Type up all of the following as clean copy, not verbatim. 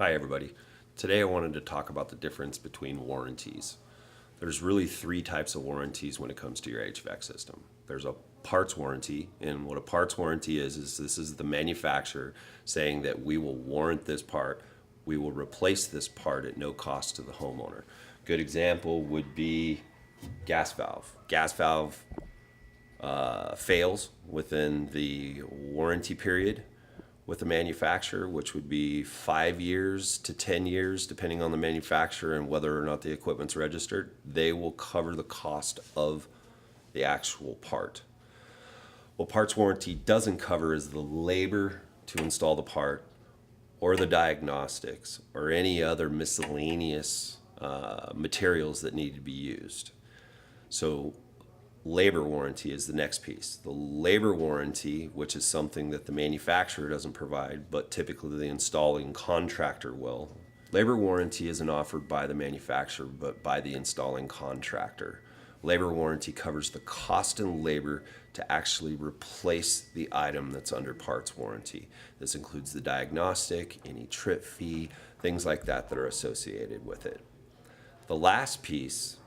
Hi everybody. Today I wanted to talk about the difference between warranties. There's really three types of warranties when it comes to your HVAC system. There's a parts warranty, and what a parts warranty is this is the manufacturer saying that we will warrant this part, we will replace this part at no cost to the homeowner. Good example would be gas valve. Gas valve fails within the warranty period with the manufacturer, which would be 5 years to 10 years, depending on the manufacturer and whether or not the equipment's registered. They will cover the cost of the actual part. What parts warranty doesn't cover is the labor to install the part, or the diagnostics, or any other miscellaneous materials that need to be used. So labor warranty is the next piece. The labor warranty, which is something that the manufacturer doesn't provide, but typically the installing contractor will. Labor warranty isn't offered by the manufacturer, but by the installing contractor. Labor warranty covers the cost and labor to actually replace the item that's under parts warranty. This includes the diagnostic, any trip fee, things like that that are associated with it. The last piece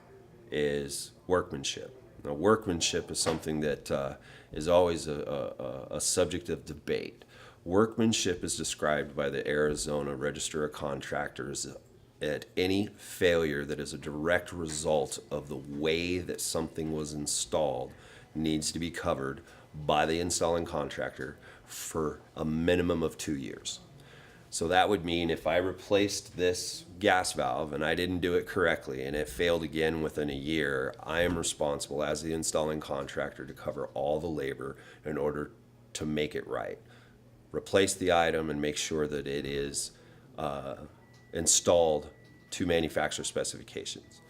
is workmanship. Now, workmanship is something that is always a subject of debate. Workmanship is described by the Arizona Register of Contractors at any failure that is a direct result of the way that something was installed needs to be covered by the installing contractor for a minimum of 2 years. So that would mean if I replaced this gas valve and I didn't do it correctly and it failed again within a year, I am responsible as the installing contractor to cover all the labor in order to make it right. Replace the item and make sure that it is installed to manufacturer specifications.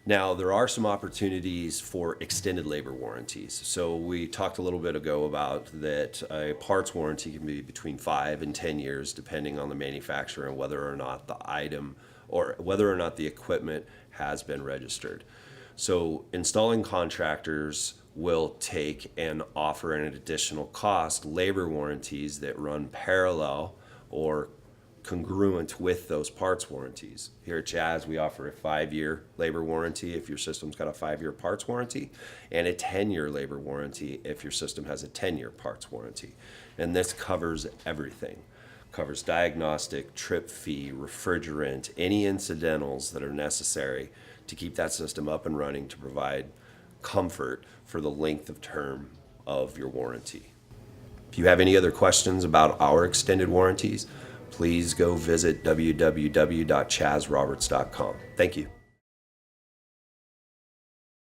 Now, there are some opportunities for extended labor warranties. So we talked a little bit ago about that a parts warranty can be between 5 and 10 years, depending on the manufacturer and whether or not the item or whether or not the equipment has been registered. So installing contractors will take and offer an additional cost labor warranties that run parallel or congruent with those parts warranties. Here at Chaz, we offer a 5-year labor warranty if your system's got a 5-year parts warranty, and a 10-year labor warranty if your system has a 10-year parts warranty. And this covers everything. Covers diagnostic, trip fee, refrigerant, any incidentals that are necessary to keep that system up and running to provide comfort for the length of term of your warranty. If you have any other questions about our extended warranties, please go visit www.chazroberts.com. Thank you.